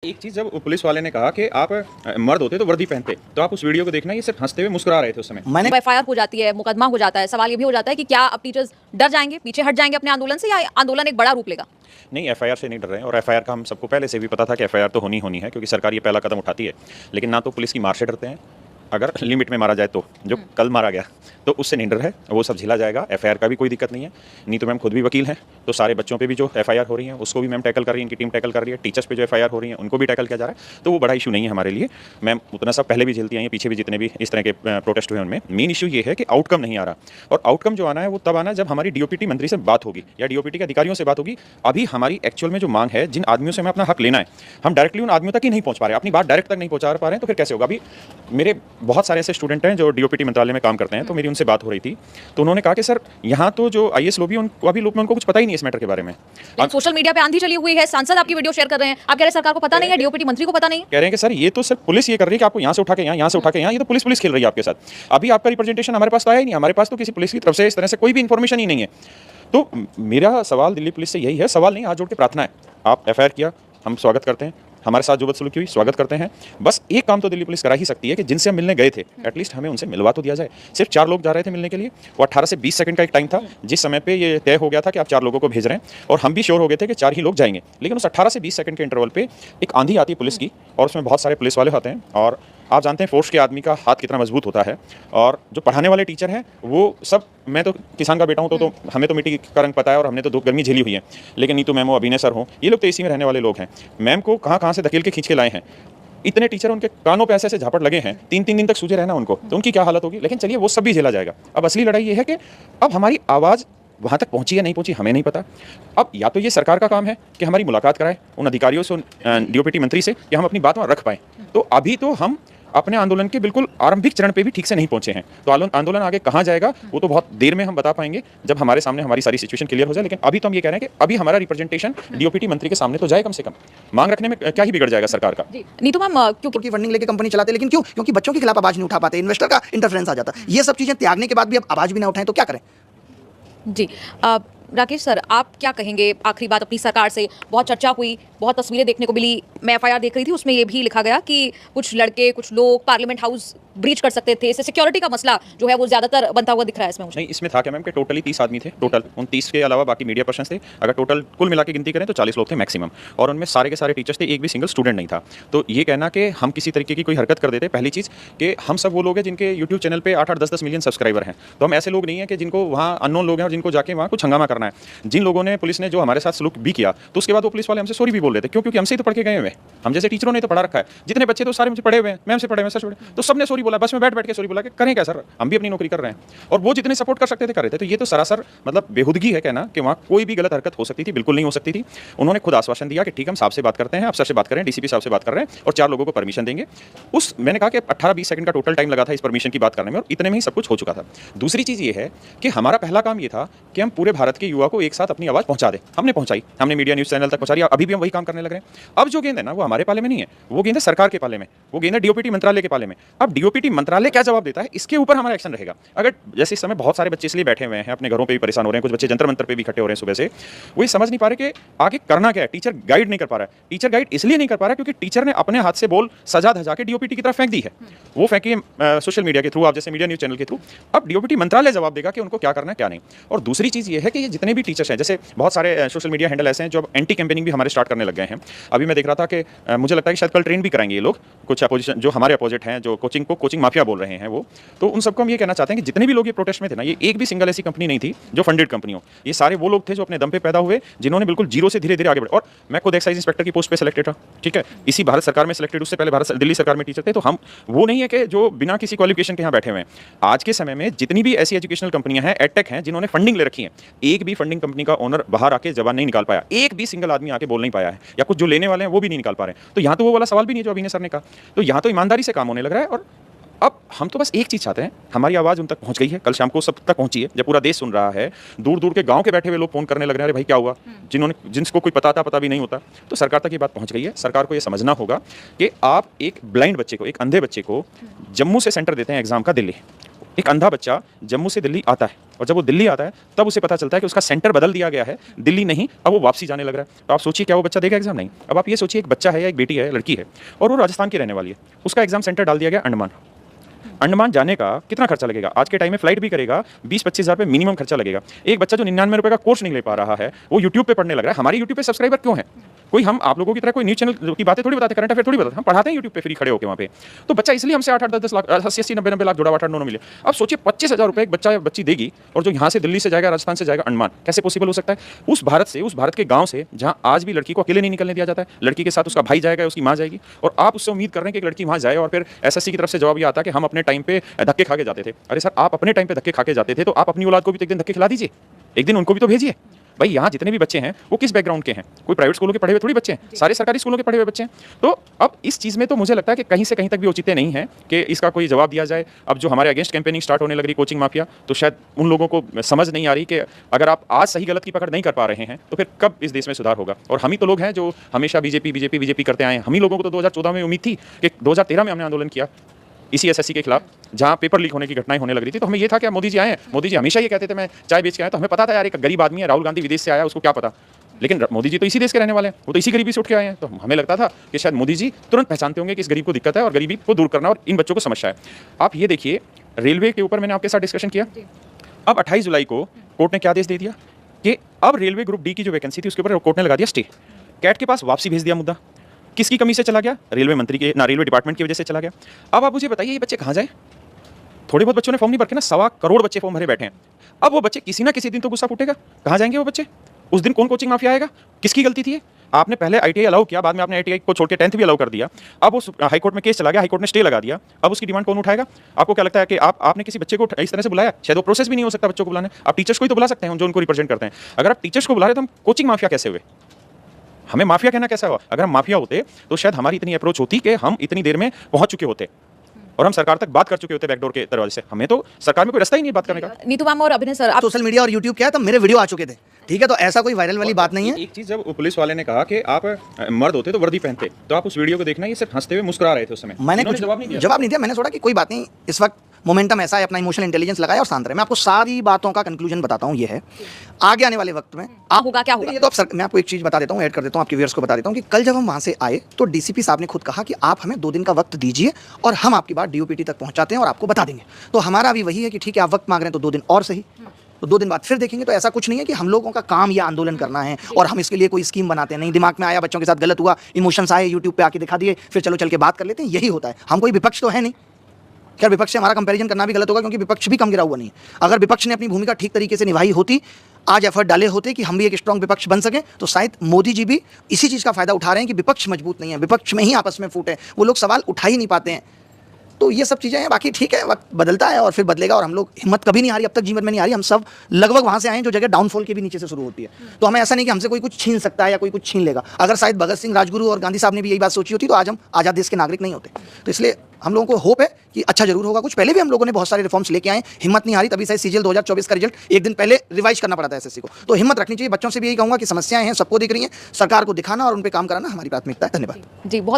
एक चीज़ जब पुलिस वाले ने कहा कि आप मर्द होते तो वर्दी पहनते, तो आप उस वीडियो को देखना, ये सिर्फ हंसते हुए मुस्कुरा रहे थे उस समय। मैंने एफआईआर हो जाती है, मुकदमा हो जाता है। सवाल ये भी हो जाता है कि क्या अब टीचर्स डर जाएंगे, पीछे हट जाएंगे अपने आंदोलन से, या आंदोलन एक बड़ा रूप लेगा? नहीं, एफआईआर से नहीं डर रहे हैं, और एफआईआर का हम सबको पहले से भी पता था कि एफआईआर तो होनी होनी है, क्योंकि सरकार ये पहला कदम उठाती है। लेकिन ना तो पुलिस की मार से डरते हैं, अगर लिमिट में मारा जाए तो, जो कल मारा गया तो उससे नहीं डर है, वो सब झेला जाएगा। एफआईआर का भी कोई दिक्कत नहीं है। नहीं तो मैम खुद भी वकील हैं, तो सारे बच्चों पे भी जो एफआईआर हो रही है उसको भी मैम टैकल कर रही है, इनकी टीम टैकल कर रही है। टीचर्स पे जो एफआईआर हो रही है उनको भी टैकल किया जा रहा है, तो वो बड़ा इशू नहीं है हमारे लिए। मैम उतना सब पहले भी झेलती आई हैं, पीछे भी जितने भी इस तरह के प्रोटेस्ट हुए उनमें मेन इशू ये है कि आउटकम नहीं आ रहा, और आउटकम जो आना है वो तब आना है जब हमारी डीओपीटी मंत्री से बात होगी या डीओपीटी के अधिकारियों से बात होगी। अभी हमारी एक्चुअल में जो मांग है, जिन आदमियों से हमें अपना हक लेना है, हम डायरेक्टली उन आदमियों तक ही नहीं पहुंच पा रहे, अपनी बात डायरेक्ट तक नहीं पहुंचा पा रहे हैं, तो फिर कैसे होगा? अभी मेरे बहुत सारे ऐसे स्टूडेंट हैं जो डीओपीटी मंत्रालय में काम करते हैं, तो मेरी उनसे बात हो रही थी, तो उन्होंने कहा कि सर यहाँ तो जो आईएएस लोग भी उनको अभी लोग में उनको कुछ पता ही नहीं है इस मैटर के बारे में। सोशल मीडिया पे आंधी चली हुई है, सांसद आपकी वीडियो शेयर कर रहे हैं, आप कह रहे हैं सरकार को पता नहीं है, डीओपीटी मंत्री को पता नहीं है। कह रहे हैं कि सर ये तो सिर्फ पुलिस ये कर रही है कि आपको यहाँ से उठा के यहाँ से उठा के यहाँ, ये तो पुलिस खेल रही है आपके साथ। अभी आपका रिप्रेजेंटेशन हमारे पास तो आया ही नहीं, हमारे पास तो किसी पुलिस की तरफ से इस तरह से कोई भी इन्फॉर्मेशन ही नहीं है। तो मेरा सवाल दिल्ली पुलिस से यही है, सवाल नहीं, हाथ जोड़ के प्रार्थना है, आप एफआईआर किया, हम स्वागत करते हैं, हमारे साथ जो बदसलूकी हुई स्वागत करते हैं। बस एक काम तो दिल्ली पुलिस करा ही सकती है कि जिनसे हम मिलने गए थे एटलीस्ट हमें उनसे मिलवा तो दिया जाए। सिर्फ 4 लोग जा रहे थे मिलने के लिए, वो 18 से 20 सेकंड का एक टाइम था, जिस समय पे ये तय हो गया था कि आप 4 लोगों को भेज रहे हैं, और हम भी श्योर हो गए थे कि 4 ही लोग जाएंगे। लेकिन उस 18 से 20 सेकंड के इंटरवल पे एक आंधी आती है पुलिस की, और उसमें बहुत सारे पुलिस वाले होते हैं, और आप जानते हैं फोर्स के आदमी का हाथ कितना मजबूत होता है। और जो पढ़ाने वाले टीचर हैं वो सब, मैं तो किसान का बेटा हूँ, तो हमें तो मिट्टी का रंग पता है, और हमने तो गर्मी झेली हुई है। लेकिन नीतू मैम हो, अभिनय सर हो, ये लोग तो इसी में रहने वाले लोग हैं। मैम को कहाँ से धकेल के खींच के लाए हैं, इतने टीचर उनके कानों पे ऐसे झापट लगे हैं, 3-3 दिन तक सूझे रहना उनको, तो उनकी क्या हालत होगी। लेकिन चलिए वो सब भी झेला जाएगा। अब असली लड़ाई ये है कि अब हमारी आवाज़ वहाँ तक पहुँची या नहीं पहुँची हमें नहीं पता। अब या तो ये सरकार का काम है कि हमारी मुलाकात कराए उन अधिकारियों से, डीओपीटी मंत्री से, कि हम अपनी बात वहाँ रख पाएँ। तो अभी तो हम अपने आंदोलन के बिल्कुल आरंभिक चरण पे भी ठीक से नहीं पहुंचे हैं, तो आंदोलन आगे कहाँ जाएगा वो तो बहुत देर में हम बता पाएंगे, जब हमारे सामने हमारी सारी सिचुएशन क्लियर हो जाए। लेकिन अभी तो हम ये कह रहे हैं कि अभी हमारा रिप्रेजेंटेशन डीओपीटी मंत्री के सामने तो जाए, कम से कम मांग रखने में क्या ही बिगड़ जाएगा सरकार का। नीतू मैम, क्योंकि फंडिंग लेके कंपनी चलाते, लेकिन क्योंकि बच्चों के खिलाफ आवाज नहीं उठा पाते, इन्वेस्टर का इंटरफेरेंस आ जाता। ये सब चीजें त्यागने के बाद भी अब आवाज भी ना उठाएं तो क्या करें? जी राकेश सर, आप क्या कहेंगे? आखिरी बात अपनी सरकार से, बहुत चर्चा हुई, बहुत तस्वीरें देखने को मिली। मैं एफआईआर देख रही थी, उसमें ये भी लिखा गया कि कुछ लड़के, कुछ लोग पार्लियामेंट हाउस ब्रीच कर सकते थे। इससे सिक्योरिटी का मसला जो है वो ज्यादातर बनता हुआ दिख रहा है इसमें मुझे। नहीं, इसमें था क्या मैम कि टोटली 30 आदमी थे टोटल, उन 30 के अलावा बाकी मीडिया पर्सन थे। अगर टोटल कुल मिला के गिनती करें तो 40 लोग थे मैक्सिमम, और उनमें सारे के सारे टीचर्स थे, एक भी सिंगल स्टूडेंट नहीं था। तो ये कहना कि हम किसी तरीके की कोई हरकत कर देते, पहली चीज़ कि हम सब वो लोग हैं जिनके यूट्यूब चैनल पे 8-8, 10-10 मिलियन सब्सक्राइबर हैं, तो हम ऐसे लोग नहीं है कि जिनको वहाँ अननोन लोग हैं और जिनको जाके वहाँ कुछ हंगामा करना है। जिन लोगों ने, पुलिस ने जो हमारे साथ सलूक भी किया, तो उसके बाद वो पुलिस वाले हमसे सॉरी भी बोल रहे थे, क्योंकि हमसे ही तो पढ़ के गए हुए, हम जैसे टीचरों ने तो पढ़ा रखा है, जितने बच्चे तो सारे मुझे पढ़े हुए हैं, मैम से पढ़े हुए, सच पढ़े, तो सबने सॉरी बोला, बस में बैठ के सॉरी बोला कि करें क्या सर, हम भी अपनी नौकरी कर रहे हैं, और वो जितने सपोर्ट कर सकते थे कर रहे थे। तो ये तो सरासर मतलब बेहुदगी है कहना कि वहाँ कोई भी गलत हरकत हो सकती थी, बिल्कुल नहीं हो सकती थी। उन्होंने खुद आश्वासन दिया कि ठीक है, हम साहब से बात करते हैं, अफसर से बात करें, डीसीपी साहब से बात कर रहे हैं, और 4 लोगों को परमिशन देंगे। उस मैंने कहा कि 18-20 सेकंड का टोटल टाइम लगा था इस परमिशन की बात करने में, और इतने में ही सब कुछ हो चुका था। दूसरी चीज़ ये है कि हमारा पहला काम ये था कि हम पूरे भारत के युवा को एक साथ अपनी आवाज़ पहुंचा दें। हमने पहुंचाई, हमने मीडिया न्यूज़ चैनल तक पहुंचा दिया, अभी भी हम वही काम करने लग रहे हैं। अब जो गेंद है ना वो हमारे पाले में नहीं है, वो गेंद है सरकार के पाले में, वो गेंद है डीओपीटी मंत्रालय के पाले में। अब डीओपीटी मंत्रालय क्या जवाब देता है, इसके ऊपर हमारा एक्शन रहेगा। अगर जैसे इस समय बहुत सारे बच्चे इसलिए बैठे हुए हैं, अपने घरों पे भी परेशान हो रहे हैं, कुछ बच्चे जंतर मंतर पे भी इकट्ठे हो रहे हैं सुबह से, वो समझ नहीं पा रहे कि आगे करना क्या है। टीचर गाइड नहीं कर पा रहा है, टीचर गाइड इसलिए नहीं कर पा रहा क्योंकि टीचर ने अपने हाथ से बॉल सजा धजा के डीओपीटी की तरफ फेंक दी है, वो फेंकी सोशल मीडिया के थ्रू, आप जैसे मीडिया न्यूज़ चैनल के थ्रू। अब डीओपीटी मंत्रालय जवाब देगा कि उनको क्या करना है क्या नहीं। और दूसरी चीज़ ये है कि ये जितने भी टीचर्स हैं, जैसे बहुत सारे सोशल मीडिया हैंडल ऐसे हैं जो एंटी कैंपेनिंग भी हमारे स्टार्ट करने लग गए हैं। अभी मैं देख रहा था कि मुझे लगता है कि शायद कल ट्रेन भी कराएंगे ये लोग, कुछ अपोजिशन जो हमारे अपोजिट हैं, जो कोचिंग माफिया बोल रहे हैं वो। तो उन सबको हम ये कहना चाहते हैं कि जितने भी लोग ये प्रोटेस्ट में थे ना, ये एक भी सिंगल ऐसी कंपनी नहीं थी जो फंडेड कंपनी हो, ये सारे वो लोग थे जो अपने दम पे पैदा हुए, जिन्होंने बिल्कुल जीरो से धीरे धीरे आगे बढ़े। और मैं खुद एक्साइज इंस्पेक्टर की पोस्ट पे सिलेक्टेड था, ठीक है, इसी भारत सरकार में सिलेक्टेड, उससे पहले दिल्ली सरकार में टीचर थे। तो हम वो नहीं है कि जो बिना किसी क्वालिफिकेशन के यहाँ बैठे हुए हैं। आज के समय में जितनी भी ऐसी एजुकेशनल कंपनियां हैं, एडटेक हैं, जिन्होंने फंडिंग ले रखी है, एक भी फंडिंग कंपनी का ओनर बाहर आके जवाब नहीं निकाल पाया, एक भी सिंगल आदमी आके बोल नहीं पाया है, या कुछ जो लेने वाले हैं वो भी नहीं निकाल पा रहे हैं। तो यहाँ तो वो वाला सवाल भी नहीं जो अभिनय सर ने कहा, तो यहाँ तो ईमानदारी से काम होने लग रहा है। और अब हम तो बस एक चीज़ चाहते हैं, हमारी आवाज़ उन तक पहुंच गई है, कल शाम को सब तक पहुंची है, जब पूरा देश सुन रहा है, दूर दूर के गांव के बैठे हुए लोग फोन करने लग रहे हैं, अरे भाई क्या हुआ, जिनको कोई पता भी नहीं होता, तो सरकार तक ये बात पहुंच गई है। सरकार को ये समझना होगा कि आप एक ब्लाइंड बच्चे को, एक अंधे बच्चे को जम्मू से सेंटर देते हैं एग्जाम का दिल्ली, एक अंधा बच्चा जम्मू से दिल्ली आता है और जब वो दिल्ली आता है तब उसे पता चलता है कि उसका सेंटर बदल दिया गया है, दिल्ली नहीं, अब वो वापसी जाने लग रहा है। तो आप सोचिए क्या वो बच्चा देगा एग्जाम? नहीं। अब आप ये सोचिए एक बच्चा है या एक बेटी है, लड़की है और वो राजस्थान की रहने वाली है, उसका एग्जाम सेंटर डाल दिया गया अंडमान। अंडमान जाने का कितना खर्चा लगेगा? आज के टाइम में फ्लाइट भी करेगा 20-25 हज़ार रुपये मिनिमम खर्चा लगेगा। एक बच्चा जो 99 रुपये का कोर्स नहीं ले पा रहा है वो यूट्यूब पे पढ़ने लग रहा है। हमारे यूट्यूब पे सब्सक्राइबर क्यों है? कोई हम आप लोगों की तरह कोई न्यूज़ चैनल की बातें थोड़ी बताते, करंट अफेयर थोड़ी बताते, हम पढ़ाते हैं यूट्यूब पे फ्री खड़े होकर वहाँ पे। तो बच्चा इसलिए हमसे 8-8, 10-10 लाख, 80-80, 90-90 लाख जुड़ा 8-8, 9 मिले। अब सोचिए 25,000 रुपये एक बच्चा या बच्ची देगी और जो यहाँ से दिल्ली से जाएगा, राजस्थान से जाएगा अंडमान, कैसे पॉसिबल हो सकता है? उस भारत के गाँव से जहाँ आज भी लड़की को अकेले नहीं निकलने दिया जाता है, लड़की के साथ उसका भाई जाएगा, उसकी माँ जाएगी, और आप उससे उम्मीद कर रहे हैं कि एक लड़की वहाँ जाए और फिर एसएससी की तरफ से जवाब ये आता है कि हम अपने टाइम पे धक्के खा के जाते थे। अरे सर, आप अपने टाइम पे धक्के खा के जाते थे तो आप अपनी औलाद को भी तो एक दिन धक्के खिला दीजिए, एक दिन उनको भी तो भेजिए। भाई यहाँ जितने भी बच्चे हैं वो किस बैकग्राउंड के हैं? कोई प्राइवेट स्कूलों के पढ़े हुए थोड़ी बच्चे हैं, सारे सरकारी स्कूलों के पढ़े हुए बच्चे हैं। तो अब इस चीज़ में तो मुझे लगता है कि कहीं से कहीं तक भी औचित्य नहीं है कि इसका कोई जवाब दिया जाए। अब जो हमारे अगेंस्ट कैंपेनिंग स्टार्ट होने लग रही कोचिंग माफिया, तो शायद उन लोगों को समझ नहीं आ रही कि अगर आप आज सही गलत की पकड़ नहीं कर पा रहे हैं तो फिर कब इस देश में सुधार होगा। और हम ही तो लोग हैं जो हमेशा बीजेपी करते आए हैं। हम ही लोगों को तो 2014 में उम्मीद थी कि 2013 में हमने आंदोलन किया इसी एसएससी के खिलाफ, जहाँ पेपर लीक होने की घटनाएं होने लग रही थी, तो हमें ये था कि मोदी जी आए हैं। मोदी जी हमेशा ये कहते थे मैं चाय बेच के आया, तो हमें पता था यार एक गरीब आदमी है, राहुल गांधी विदेश से आया, उसको क्या पता। लेकिन मोदी जी तो इसी देश के रहने वाले हैं, वो तो इसी गरीबी से उठ के आए हैं। तो हमें लगता था कि शायद मोदी जी तुरंत पहचानते होंगे कि इस गरीब को दिक्कत है और गरीबी को दूर करना और इन बच्चों को समस्या है। आप ये देखिए, रेलवे के ऊपर मैंने आपके साथ डिस्कशन किया। अब 28 जुलाई को कोर्ट ने क्या आदेश दे दिया कि अब रेलवे ग्रुप डी की जो वैकेंसी थी उसके ऊपर कोर्ट ने लगा दिया स्टे। कैट के पास वापसी भेज दिया मुद्दा। किसकी कमी से चला गया? रेलवे मंत्री के, ना रेलवे डिपार्टमेंट की वजह से चला गया। अब आप मुझे बताइए ये बच्चे कहाँ जाए? थोड़े बहुत बच्चों ने फॉर्म नहीं भर के ना 1.25 करोड़ बच्चे फॉर्म भरे बैठे हैं। अब वो बच्चे किसी ना किसी दिन तो गुस्सा फूटेगा, कहाँ जाएंगे वो बच्चे? उस दिन कौन कोचिंग माफिया आएगा? किसकी गलती थी? आपने पहले आईटीआई अलाउ किया, बाद में आपने आईटीआई को छोड़ के 10th भी अलाउ कर दिया। अब उस हाईकोर्ट में केस चला गया, हाईकोर्ट ने स्टे लगा दिया। अब उसकी डिमांड कौन उठाएगा? आपको क्या लगता है कि आपने किसी बच्चे को इस तरह से बुलाया? शायद वो प्रोसेस भी नहीं हो सकता बच्चों को बुलाने। आप टीचर्स को ही तो बुला सकते हैं जो उनको रिप्रेजेंट करते हैं। अगर आप टीचर्स को बुला रहे तो हम कोचिंग माफिया कैसे हुए? हमें माफिया कहना कैसा हुआ? अगर हम माफिया होते तो शायद हमारी इतनी अप्रोच होती कि हम इतनी देर में पहुंच चुके होते और हम सरकार तक बात कर चुके होते बैकडोर के दरवाजे से। हमें तो सरकार में कोई रास्ता ही नहीं बात करने का। नीतू मैम और अभिनय सर, आप सोशल मीडिया और यूट्यूब क्या है, तब मेरे वीडियो आ चुके थे, ठीक है, तो ऐसा कोई वायरल वाली बात नहीं है। एक चीज, जब पुलिस वाले ने कहा कि आप मर्द होते तो वर्दी पहनते, तो आप उस वीडियो को देखना, ये सिर्फ हंसते हुए मुस्कुरा रहे थे उस समय। मैंने कुछ जवाब नहीं दिया। मैंने सोचा कि कोई बात नहीं, इस वक्त मोमेंटम ऐसा है, अपना इमोशनल इंटेलिजेंस लगाया और शांत रहे। मैं आपको सारी बातों का कंक्लूजन बताता हूँ। ये है आगे आने वाले वक्त में आप होगा क्या होगा? ये तो अब मैं आपको एक चीज़ बता देता हूँ, ऐड कर देता हूँ, आपके व्यूअर्स को बता देता हूँ कि कल जब हम वहाँ से आए तो डीसीपी साहब ने खुद कहा कि आप हमें 2 दिन का वक्त दीजिए और हम आपकी बात डीओपीटी तक पहुँचाते हैं और आपको बता देंगे। तो हमारा भी वही है कि ठीक है, आप वक्त मांग रहे हैं तो 2 दिन और सही, तो 2 दिन बाद फिर देखेंगे। तो ऐसा कुछ नहीं है कि हम लोगों का काम या आंदोलन करना है और हम इसके लिए कोई स्कीम बनाते हैं। नहीं, दिमाग में आया, बच्चों के साथ गलत हुआ, इमोशंस आए, यूट्यूब पे आके दिखा दिए, फिर चलो चल के बात कर लेते हैं, यही होता है। हम कोई विपक्ष तो है नहीं। खैर, विपक्ष से हमारा कंपैरिजन करना भी गलत होगा क्योंकि विपक्ष भी कम गिरा हुआ नहीं है। अगर विपक्ष ने अपनी भूमिका ठीक तरीके से निभाई होती, आज एफर्ट डाले होते कि हम भी एक स्ट्रॉन्ग विपक्ष बन सकें, तो शायद मोदी जी भी इसी चीज़ का फायदा उठा रहे हैं कि विपक्ष मजबूत नहीं है, विपक्ष में ही आपस में फूट है, वो लोग सवाल उठा ही नहीं पाते हैं। तो ये सब चीज़ें हैं। बाकी ठीक है, वक्त बदलता है और फिर बदलेगा और हम लोग, हिम्मत कभी नहीं हारी, अब तक जीवन में नहीं हारी। हम सब लगभग वहाँ से आए हैं जो जगह डाउनफॉल के भी नीचे से शुरू होती है। तो हमें ऐसा नहीं कि हमसे कोई कुछ छीन सकता है या कोई कुछ छीन लेगा। अगर शायद भगत सिंह, राजगुरु और गांधी साहब ने भी यही बात सोची होती तो आज हम आज़ाद देश के नागरिक नहीं होते। तो इसलिए हम लोगों को होप है कि अच्छा जरूर होगा कुछ। पहले भी हम लोगों ने बहुत सारे रिफॉर्म्स लेके आए, हिम्मत नहीं हारी, तभी शायद सीजीएल 2024 का रिजल्ट एक दिन पहले रिवाइज करना पड़ा था एसएससी को। तो हिम्मत रखनी चाहिए। बच्चों से भी यही कहूँगा कि समस्याएं हैं, सबको दिख रही हैं, सरकार को दिखाना और उन पर काम कराना हमारी प्राथमिकता है। धन्यवाद जी, बहुत